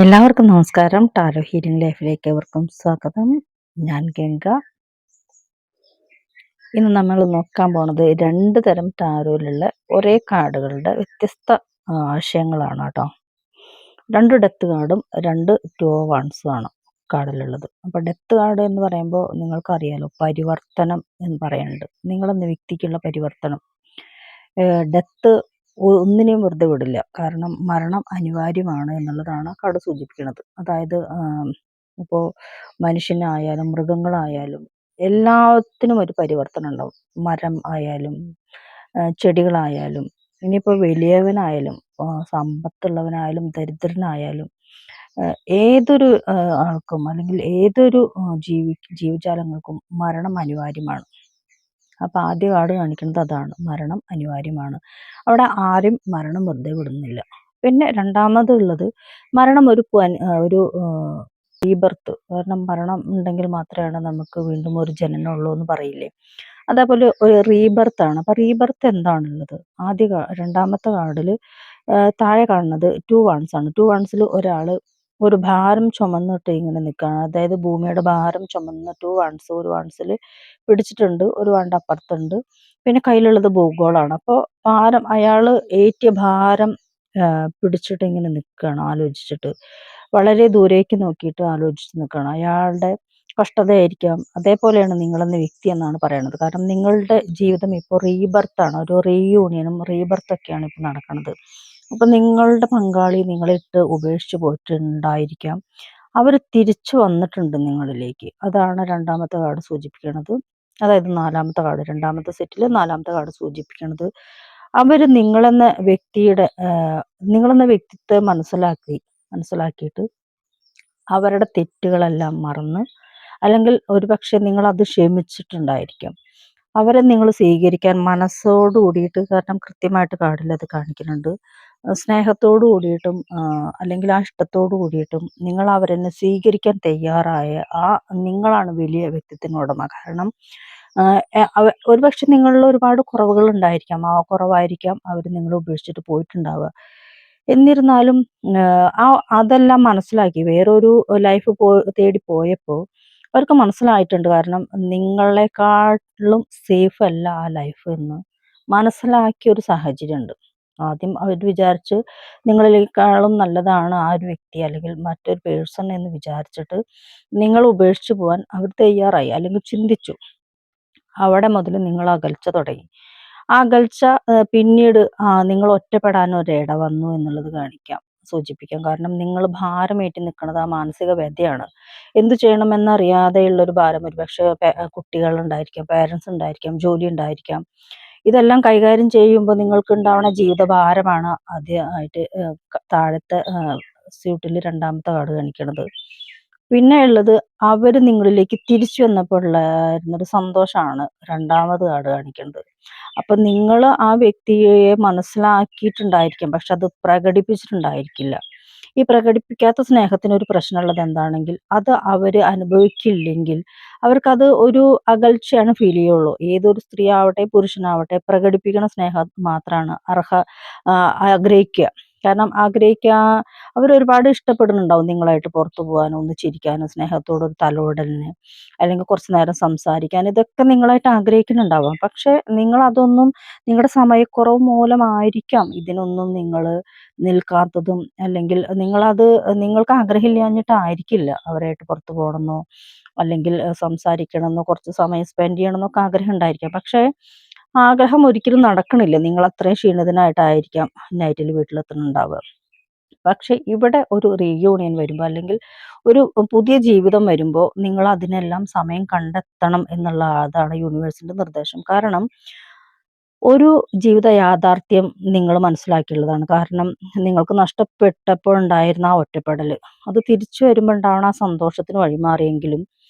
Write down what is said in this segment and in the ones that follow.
എല്ലാവർക്കും നമസ്കാരം. Tarot healing ലൈഫിലേക്ക് ഏവർക്കും സ്വാഗതം. ഞാൻ ഗംഗ. ഇന്ന് നമ്മൾ നോക്കാൻ പോണത് 2 തരം ടാരോയിലുള്ള ഒരേ കാർഡുകളുടെ വ്യത്യസ്ത ആശയങ്ങളാണ് കേട്ടോ. 2 ഡെത്ത് കാർഡും 2 ടു ഓഫ് വൺസും ആണ് കാർഡിലുള്ളത്. അപ്പോൾ ഡെത്ത് കാർഡ് എന്ന് പറയുമ്പോൾ നിങ്ങൾക്കറിയാലോ, പരിവർത്തനം എന്ന് പറയുന്നുണ്ട്. നിങ്ങളെന്ന വ്യക്തിക്കുള്ള പരിവർത്തനം. ഡെത്ത് ഒന്നിനെയും വെറുതെ വിടില്ല. കാരണം മരണം അനിവാര്യമാണ് എന്നുള്ളതാണ് കാർഡ് സൂചിപ്പിക്കുന്നത്. അതായത് ഇപ്പോൾ മനുഷ്യനായാലും മൃഗങ്ങളായാലും എല്ലാത്തിനും ഒരു പരിവർത്തനം ഉണ്ടാവും. മരം ആയാലും ചെടികളായാലും ഇനിയിപ്പോൾ വലിയവനായാലും സമ്പത്തുള്ളവനായാലും ദരിദ്രനായാലും ഏതൊരു ആൾക്കും അല്ലെങ്കിൽ ഏതൊരു ജീവജാലങ്ങൾക്കും മരണം അനിവാര്യമാണ്. അപ്പോൾ ആദ്യ കാർഡ് കാണിക്കുന്നത് അതാണ്, മരണം അനിവാര്യമാണ്. അവിടെ ആരും മരണം വെറുതെ വിടുന്നില്ല. പിന്നെ രണ്ടാമതുള്ളത് മരണം ഒരു റീബർത്ത്. കാരണം മരണം ഉണ്ടെങ്കിൽ മാത്രമാണ് നമുക്ക് വീണ്ടും ഒരു ജനനമുള്ളൂ എന്ന് പറയില്ലേ. അതേപോലെ ഒരു റീബർത്താണ്. അപ്പോൾ റീബർത്ത് എന്താണുള്ളത്? രണ്ടാമത്തെ കാർഡിൽ താഴെ കാണുന്നത് 2 വൺസ് ആണ്. 2 വൺസിൽ ഒരാൾ ഒരു ഭാരം ചുമന്നിട്ട് ഇങ്ങനെ നിൽക്കുകയാണ്. അതായത് ഭൂമിയുടെ ഭാരം ചുമന്ന 2 വൺസ് ഒരു വൺസിൽ പിടിച്ചിട്ടുണ്ട്, ഒരു വണ്ട് അപ്പുറത്തുണ്ട്. പിന്നെ കയ്യിലുള്ളത് ഭൂഗോളാണ്. അപ്പോൾ അയാൾ ഏറ്റിയ ഭാരം പിടിച്ചിട്ട് ഇങ്ങനെ നിൽക്കുകയാണ് ആലോചിച്ചിട്ട്. വളരെ ദൂരേക്ക് നോക്കിയിട്ട് ആലോചിച്ച് നിൽക്കുകയാണ്. അയാളുടെ കഷ്ടതയായിരിക്കാം. അതേപോലെയാണ് നിങ്ങളെന്ന വ്യക്തി എന്നാണ് പറയുന്നത്. കാരണം നിങ്ങളുടെ ജീവിതം ഇപ്പോൾ റീബർത്താണ്. ഒരു റീയൂണിയനും റീബർത്തൊക്കെയാണ് ഇപ്പോൾ നടക്കുന്നത്. അപ്പം നിങ്ങളുടെ പങ്കാളി നിങ്ങളെ ഇട്ട് ഉപേക്ഷിച്ച് പോയിട്ടുണ്ടായിരിക്കാം. അവർ തിരിച്ചു വന്നിട്ടുണ്ട് നിങ്ങളിലേക്ക്. അതാണ് രണ്ടാമത്തെ കാർഡ് സൂചിപ്പിക്കുന്നത്. അതായത് നാലാമത്തെ കാർഡ്, രണ്ടാമത്തെ സെറ്റിൽ നാലാമത്തെ കാർഡ് സൂചിപ്പിക്കുന്നത് അവർ നിങ്ങളെന്ന വ്യക്തിത്വത്തെ മനസ്സിലാക്കിയിട്ട് അവരുടെ തെറ്റുകളെല്ലാം മറന്ന്, അല്ലെങ്കിൽ ഒരുപക്ഷെ നിങ്ങളത് ക്ഷമിച്ചിട്ടുണ്ടായിരിക്കാം. അവരെ നിങ്ങൾ സ്വീകരിക്കാൻ മനസ്സോട് കൂടിയിട്ട്, കാരണം കൃത്യമായിട്ട് കാർഡിൽ അത് കാണിക്കുന്നുണ്ട്. സ്നേഹത്തോട് കൂടിയിട്ടും അല്ലെങ്കിൽ ആ ഇഷ്ടത്തോട് കൂടിയിട്ടും നിങ്ങൾ അവരെന്നെ സ്വീകരിക്കാൻ തയ്യാറായ നിങ്ങളാണ് വലിയ വ്യക്തിത്വത്തിന് ഉടമ. കാരണം ഒരുപക്ഷെ നിങ്ങളിൽ ഒരുപാട് കുറവുകൾ ഉണ്ടായിരിക്കാം. ആ കുറവായിരിക്കാം അവർ നിങ്ങളെ ഉപേക്ഷിച്ചിട്ട് പോയിട്ടുണ്ടാവുക. എന്നിരുന്നാലും അതെല്ലാം മനസ്സിലാക്കി വേറൊരു ലൈഫ് തേടി പോയപ്പോൾ അവർക്ക് മനസ്സിലായിട്ടുണ്ട്. കാരണം നിങ്ങളെക്കാട്ടിലും സേഫ് അല്ല ആ ലൈഫ് എന്ന് മനസ്സിലാക്കിയ ഒരു സാഹചര്യമുണ്ട്. ആദ്യം അവർ വിചാരിച്ച് നിങ്ങളെക്കാളും നല്ലതാണ് ആ ഒരു വ്യക്തി അല്ലെങ്കിൽ മറ്റൊരു പേഴ്സൺ എന്ന് വിചാരിച്ചിട്ട് നിങ്ങൾ ഉപേക്ഷിച്ച് പോകാൻ അവർ തയ്യാറായി അല്ലെങ്കിൽ ചിന്തിച്ചു. അവിടെ മുതൽ നിങ്ങൾ അകൽച്ച തുടങ്ങി. ആ അകൽച്ച പിന്നീട് നിങ്ങൾ ഒറ്റപ്പെടാൻ ഒരിട വന്നു എന്നുള്ളത് സൂചിപ്പിക്കാം. കാരണം നിങ്ങൾ ഭാരമേറ്റി നിൽക്കുന്നത് ആ മാനസിക വ്യഥയാണ്. എന്ത് ചെയ്യണമെന്നറിയാതെയുള്ള ഒരു ഭാരം. ഒരുപക്ഷെ കുട്ടികളുണ്ടായിരിക്കാം, പേരൻസ് ഉണ്ടായിരിക്കാം, ജോലി ഉണ്ടായിരിക്കാം. ഇതെല്ലാം കൈകാര്യം ചെയ്യുമ്പോൾ നിങ്ങൾക്ക് ഉണ്ടാവുന്ന ജീവിതഭാരമാണ് ആദ്യമായിട്ട് താഴത്തെ സ്യൂട്ടിൽ രണ്ടാമത്തെ കാർഡ് കാണിക്കണത്. പിന്നെ ഉള്ളത് അവർ നിങ്ങളിലേക്ക് തിരിച്ചു വന്നപ്പോൾ ഉള്ളൊരു സന്തോഷമാണ് രണ്ടാമത് കാർഡ് കാണിക്കുന്നത്. അപ്പം നിങ്ങൾ ആ വ്യക്തിയെ മനസ്സിലാക്കിയിട്ടുണ്ടായിരിക്കാം, പക്ഷെ അത് പ്രകടിപ്പിച്ചിട്ടുണ്ടായിരിക്കില്ല. ഈ പ്രകടിപ്പിക്കാത്ത സ്നേഹത്തിന് ഒരു പ്രശ്നമുള്ളത് എന്താണെങ്കിൽ, അത് അവർ അനുഭവിക്കില്ലെങ്കിൽ അവർക്കത് ഒരു അകൽച്ചയാണ് ഫീൽ ചെയ്യുള്ളൂ. ഏതൊരു സ്ത്രീ ആവട്ടെ പുരുഷനാവട്ടെ പ്രകടിപ്പിക്കുന്ന സ്നേഹം മാത്രമാണ് ആഗ്രഹിക്കുക. കാരണം അവരൊരുപാട് ഇഷ്ടപ്പെടുന്നുണ്ടാവും നിങ്ങളായിട്ട് പുറത്തു പോകാനും ഒന്ന് ചിരിക്കാനും സ്നേഹത്തോടൊരു തലോടലിന് അല്ലെങ്കിൽ കുറച്ച് നേരം സംസാരിക്കാൻ. ഇതൊക്കെ നിങ്ങളായിട്ട് ആഗ്രഹിക്കുന്നുണ്ടാവാം. പക്ഷെ നിങ്ങളതൊന്നും, നിങ്ങളുടെ സമയക്കുറവ് മൂലമായിരിക്കാം ഇതിനൊന്നും നിങ്ങൾ നിൽക്കാത്തതും. അല്ലെങ്കിൽ നിങ്ങൾക്ക് ആഗ്രഹമില്ലാഞ്ഞിട്ടായിരിക്കില്ല അവരായിട്ട് പുറത്തു പോകണമെന്നോ അല്ലെങ്കിൽ സംസാരിക്കണമെന്നോ കുറച്ച് സമയം സ്പെൻഡ് ചെയ്യണമെന്നൊക്കെ ആഗ്രഹം ഉണ്ടായിരിക്കാം. പക്ഷേ ആഗ്രഹം ഒരിക്കലും നടക്കണില്ല. നിങ്ങൾ അത്രയും ക്ഷീണിതനായിട്ടായിരിക്കാം നൈറ്റിൽ വീട്ടിലെത്തുന്നുണ്ടാവുക. പക്ഷെ ഇവിടെ ഒരു റീയൂണിയൻ വരുമ്പോൾ അല്ലെങ്കിൽ ഒരു പുതിയ ജീവിതം വരുമ്പോൾ നിങ്ങൾ അതിനെല്ലാം സമയം കണ്ടെത്തണം അതാണ് യൂണിവേഴ്സിന്റെ നിർദ്ദേശം. കാരണം ഒരു ജീവിത യാഥാർത്ഥ്യം നിങ്ങൾ മനസ്സിലാക്കിയുള്ളതാണ്. കാരണം നിങ്ങൾക്ക് നഷ്ടപ്പെട്ടപ്പോഴുണ്ടായിരുന്ന ആ ഒറ്റപ്പെടൽ, അത് തിരിച്ചു വരുമ്പോൾ ഉണ്ടാവുന്ന ആ സന്തോഷത്തിന് വഴിമാറിയെങ്കിലും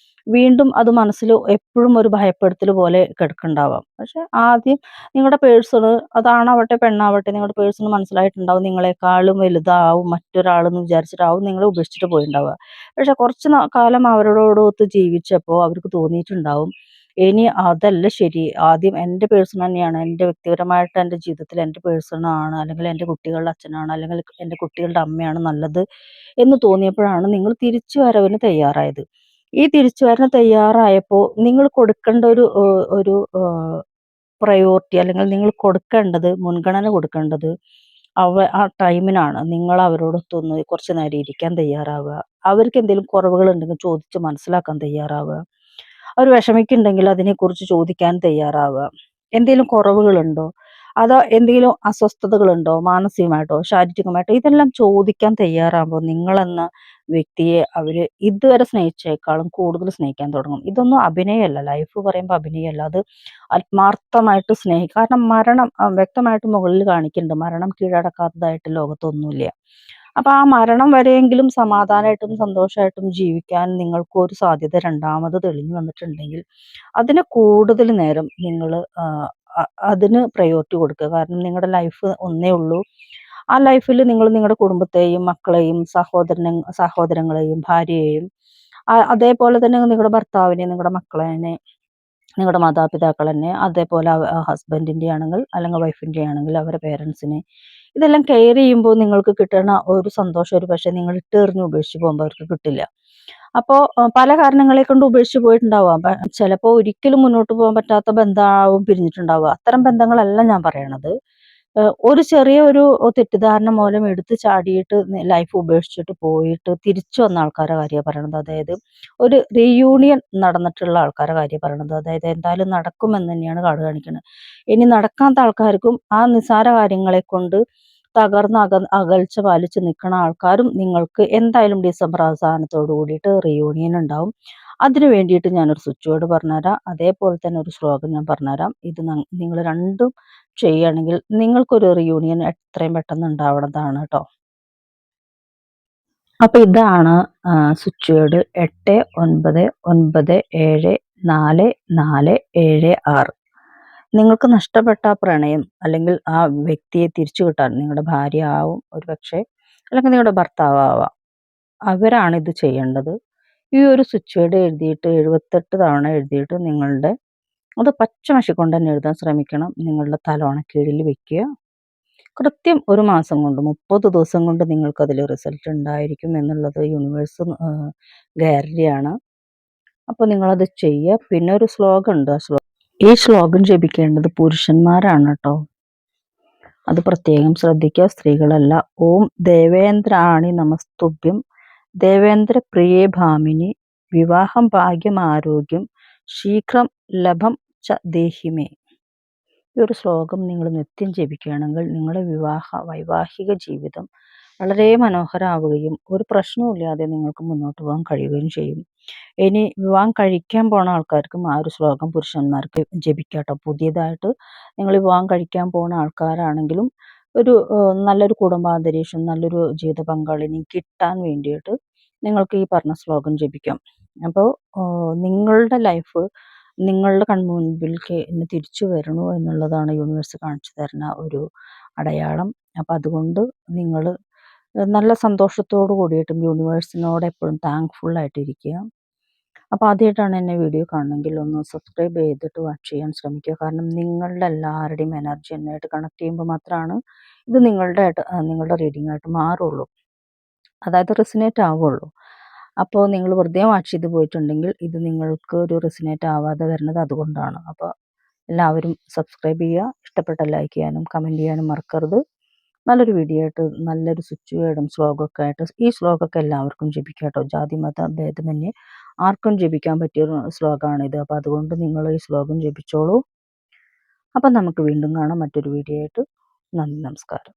വീണ്ടും അത് മനസ്സിൽ എപ്പോഴും ഒരു ഭയപ്പെടുത്തൽ പോലെ കിടക്കുന്നുണ്ടാവാം. പക്ഷെ ആദ്യം നിങ്ങളുടെ പേഴ്സണ്, അതാണാവട്ടെ പെണ്ണാവട്ടെ, നിങ്ങളുടെ പേഴ്സണ് മനസ്സിലായിട്ടുണ്ടാവും നിങ്ങളെക്കാളും വലുതാവും മറ്റൊരാളെന്ന് വിചാരിച്ചിട്ടാവും നിങ്ങളെ ഉപേക്ഷിച്ചിട്ട് പോയിട്ടുണ്ടാവുക. പക്ഷെ കുറച്ച് കാലം അവരോടൊത്ത് ജീവിച്ചപ്പോൾ അവർക്ക് തോന്നിയിട്ടുണ്ടാവും ഇനി അതല്ല ശരി, ആദ്യം എൻ്റെ പേഴ്സൺ തന്നെയാണ്, എൻ്റെ വ്യക്തിപരമായിട്ട് എൻ്റെ ജീവിതത്തിൽ എൻ്റെ പേഴ്സണാണ്, അല്ലെങ്കിൽ എൻ്റെ കുട്ടികളുടെ അച്ഛനാണ്, അല്ലെങ്കിൽ എൻ്റെ കുട്ടികളുടെ അമ്മയാണ് നല്ലത് എന്ന് തോന്നിയപ്പോഴാണ് നിങ്ങൾ തിരിച്ചുവരവിന് തയ്യാറായത്. ഈ തിരിച്ചുവരവിന് തയ്യാറായപ്പോൾ നിങ്ങൾ കൊടുക്കേണ്ട ഒരു പ്രയോറിറ്റി, അല്ലെങ്കിൽ നിങ്ങൾ കൊടുക്കേണ്ടത്, മുൻഗണന കൊടുക്കേണ്ടത് ആ ടൈമിനാണ്. നിങ്ങൾ അവരോടൊത്തൊന്ന് കുറച്ച് നേരം ഇരിക്കാൻ തയ്യാറാവുക. അവർക്ക് എന്തെങ്കിലും കുറവുകളുണ്ടെങ്കിൽ ചോദിച്ച് മനസ്സിലാക്കാൻ തയ്യാറാവുക. അവർ വിഷമിക്കുന്നുണ്ടെങ്കിൽ അതിനെക്കുറിച്ച് ചോദിക്കാൻ തയ്യാറാവുക. എന്തെങ്കിലും കുറവുകളുണ്ടോ? അതോ എന്തെങ്കിലും അസ്വസ്ഥതകളുണ്ടോ? മാനസികമായിട്ടോ ശാരീരികമായിട്ടോ? ഇതെല്ലാം ചോദിക്കാൻ തയ്യാറാകുമ്പോൾ നിങ്ങളെന്ന വ്യക്തിയെ അവര് ഇതുവരെ സ്നേഹിച്ചേക്കാളും കൂടുതൽ സ്നേഹിക്കാൻ തുടങ്ങും. ഇതൊന്നും അഭിനയമല്ല. ലൈഫ് പറയുമ്പോൾ അഭിനയമല്ല. അത് ആത്മാർത്ഥമായിട്ട് സ്നേഹിക്കുക. കാരണം മരണം വ്യക്തമായിട്ട് മുകളിൽ കാണിക്കുന്നുണ്ട്. മരണം കീഴടക്കാത്തതായിട്ട് ലോകത്തൊന്നുമില്ല. അപ്പൊ ആ മരണം വരെയെങ്കിലും സമാധാനമായിട്ടും സന്തോഷമായിട്ടും ജീവിക്കാൻ നിങ്ങൾക്കൊരു സാധ്യത രണ്ടാമത് തെളിഞ്ഞു വന്നിട്ടുണ്ടെങ്കിൽ അതിന് കൂടുതൽ നേരം നിങ്ങൾ അതിന് പ്രയോറിറ്റി കൊടുക്കുക. കാരണം നിങ്ങളുടെ ലൈഫ് ഒന്നേ ഉള്ളൂ. ആ ലൈഫിൽ നിങ്ങൾ നിങ്ങളുടെ കുടുംബത്തെയും മക്കളെയും സഹോദരങ്ങളെയും ഭാര്യയെയും അതേപോലെ തന്നെ നിങ്ങളുടെ ഭർത്താവിനെ, നിങ്ങളുടെ മക്കളെനെ, നിങ്ങളുടെ മാതാപിതാക്കളെന്നെ, അതേപോലെ ഹസ്ബൻഡിൻ്റെ ആണെങ്കിൽ അല്ലെങ്കിൽ വൈഫിൻ്റെ ആണെങ്കിൽ അവരുടെ പേരൻസിനെ, ഇതെല്ലാം കെയർ ചെയ്യുമ്പോൾ നിങ്ങൾക്ക് കിട്ടുന്ന ഒരു സന്തോഷം ഒരു പക്ഷേ നിങ്ങൾ ഇട്ടെറിഞ്ഞ് ഉപേക്ഷിച്ച് പോകുമ്പോൾ അവർക്ക് കിട്ടില്ല. അപ്പോൾ പല കാരണങ്ങളെ കൊണ്ട് ഉപേക്ഷിച്ച് പോയിട്ടുണ്ടാവാം. ചിലപ്പോൾ ഒരിക്കലും മുന്നോട്ട് പോകാൻ പറ്റാത്ത ബന്ധമാവും പിരിഞ്ഞിട്ടുണ്ടാവുക. അത്തരം ബന്ധങ്ങളല്ല ഞാൻ പറയണത്. ഒരു ചെറിയ തെറ്റിദ്ധാരണ മൂലം എടുത്ത് ചാടിയിട്ട് ലൈഫ് ഉപേക്ഷിച്ചിട്ട് പോയിട്ട് തിരിച്ചു വന്ന ആൾക്കാരെ കാര്യമാണ് പറയണത്. അതായത് ഒരു റീയൂണിയൻ നടന്നിട്ടുള്ള ആൾക്കാരെ കാര്യം പറയണത്. അതായത് എന്തായാലും നടക്കുമെന്ന് തന്നെയാണ് കാട് കാണിക്കുന്നത്. ഇനി നടക്കാത്ത ആൾക്കാർക്കും ആ നിസ്സാര കാര്യങ്ങളെ കൊണ്ട് തകർന്ന് അകൽച്ച പാലിച്ച് നിൽക്കുന്ന ആൾക്കാരും നിങ്ങൾക്ക് എന്തായാലും ഡിസംബർ അവസാനത്തോട് കൂടിയിട്ട് റീയൂണിയൻ ഉണ്ടാവും. അതിന് വേണ്ടിയിട്ട് ഞാനൊരു സ്വിച്ച് വേർഡ് പറഞ്ഞുതരാം. അതേപോലെ തന്നെ ഒരു ശ്ലോകം ഞാൻ പറഞ്ഞുതരാം. ഇത് നിങ്ങൾ രണ്ടും ചെയ്യുകയാണെങ്കിൽ നിങ്ങൾക്കൊരു റിയൂണിയൻ എത്രയും പെട്ടെന്ന് ഉണ്ടാവുന്നതാണ് കേട്ടോ. അപ്പൊ ഇതാണ് സ്വിച്ച് വേർഡ് 8997447476. നിങ്ങൾക്ക് നഷ്ടപ്പെട്ട ആ പ്രണയം അല്ലെങ്കിൽ ആ വ്യക്തിയെ തിരിച്ചു കിട്ടാൻ നിങ്ങളുടെ ഭാര്യ ആവും ഒരു പക്ഷേ, അല്ലെങ്കിൽ നിങ്ങളുടെ ഭർത്താവാം, അവരാണ് ഇത് ചെയ്യേണ്ടത്. ഈ ഒരു സ്വിച്ച് വേർഡ് എഴുതിയിട്ട് 78 തവണ എഴുതിയിട്ട് അത് പച്ചമഷി കൊണ്ട് തന്നെ എഴുതാൻ ശ്രമിക്കണം. നിങ്ങളുടെ തലോണക്കീഴിൽ വെക്കുക. കൃത്യം ഒരു മാസം കൊണ്ട് 30 ദിവസം കൊണ്ട് നിങ്ങൾക്കതിൽ റിസൾട്ട് ഉണ്ടായിരിക്കും എന്നുള്ളത് യൂണിവേഴ്സ് ഗ്യാരണ്ടിയാണ്. അപ്പോൾ നിങ്ങളത് ചെയ്യുക. പിന്നെ ഒരു ശ്ലോകം ഉണ്ട്. ഈ ശ്ലോകം ജപിക്കേണ്ടത് പുരുഷന്മാരാണ് കേട്ടോ. അത് പ്രത്യേകം ശ്രദ്ധിക്കുക. സ്ത്രീകളല്ല. ഓം ദേവേന്ദ്രാണി നമസ്തുഭ്യം ദേവേന്ദ്ര പ്രിയേ ഭാമിനി വിവാഹം ഭാഗ്യം ആരോഗ്യം ശീഘ്രം ലഭം ച ദേഹിമേ. ഈ ഒരു ശ്ലോകം നിങ്ങൾ നിത്യം ജപിക്കുകയാണെങ്കിൽ നിങ്ങളുടെ വൈവാഹിക ജീവിതം വളരെ മനോഹരമാവുകയും ഒരു പ്രശ്നവുമില്ലാതെ നിങ്ങൾക്ക് മുന്നോട്ട് പോകാൻ കഴിയുകയും ചെയ്യും. ഇനി വിവാഹം കഴിക്കാൻ പോണ ആൾക്കാർക്കും ആ ഒരു ശ്ലോകം പുരുഷന്മാർക്ക് ജപിക്കാട്ടോ. പുതിയതായിട്ട് നിങ്ങൾ വിവാഹം കഴിക്കാൻ പോണ ആൾക്കാരാണെങ്കിലും നല്ലൊരു കുടുംബാന്തരീക്ഷം, നല്ലൊരു ജീവിത പങ്കാളിനെ കിട്ടാൻ വേണ്ടിയിട്ട് നിങ്ങൾക്ക് ഈ പറഞ്ഞ ശ്ലോകം ജപിക്കാം. അപ്പോൾ നിങ്ങളുടെ ലൈഫ് നിങ്ങളുടെ കൺമുൻപിലേക്ക് ഇന്ന് തിരിച്ചു വരണു എന്നുള്ളതാണ് യൂണിവേഴ്സ് കാണിച്ചു തരുന്ന ഒരു അടയാളം. അപ്പം അതുകൊണ്ട് നിങ്ങൾ നല്ല സന്തോഷത്തോട് കൂടിയിട്ടും യൂണിവേഴ്സിനോട് എപ്പോഴും താങ്ക്ഫുൾ ആയിട്ടിരിക്കുക. അപ്പോൾ ആദ്യമായിട്ടാണ് എന്നെ വീഡിയോ കാണണമെങ്കിൽ ഒന്ന് സബ്സ്ക്രൈബ് ചെയ്തിട്ട് വാച്ച് ചെയ്യാൻ ശ്രമിക്കുക. കാരണം നിങ്ങളുടെ എല്ലാവരുടെയും എനർജി എന്നായിട്ട് കണക്ട് ചെയ്യുമ്പോൾ മാത്രമാണ് ഇത് നിങ്ങളുടെ റീഡിംഗ് ആയിട്ട് മാറുള്ളൂ. അതായത് റെസിനേറ്റ് ആവുള്ളൂ. അപ്പോൾ നിങ്ങൾ വെറുതെ വാച്ച് ചെയ്ത് പോയിട്ടുണ്ടെങ്കിൽ ഇത് നിങ്ങൾക്ക് ഒരു റെസിനേറ്റ് ആവാതെ വരുന്നത് അതുകൊണ്ടാണ്. അപ്പോൾ എല്ലാവരും സബ്സ്ക്രൈബ് ചെയ്യുക. ഇഷ്ടപ്പെട്ട ലൈക്ക് ചെയ്യാനും കമൻറ്റ് ചെയ്യാനും മറക്കരുത്. നല്ലൊരു വീഡിയോ ആയിട്ട് നല്ലൊരു സ്വിച്ച് വേർഡും ശ്ലോകമൊക്കെ ആയിട്ട് ഈ ശ്ലോകമൊക്കെ എല്ലാവർക്കും ജപിക്കാം കേട്ടോ. ജാതി മത ഭേദമന്യേ ആർക്കും ജപിക്കാൻ പറ്റിയൊരു ശ്ലോകമാണിത്. അപ്പോൾ അതുകൊണ്ട് നിങ്ങൾ ഈ ശ്ലോകം ജപിച്ചോളൂ. അപ്പം നമുക്ക് വീണ്ടും കാണാം മറ്റൊരു വീഡിയോ ആയിട്ട്. നന്ദി, നമസ്കാരം.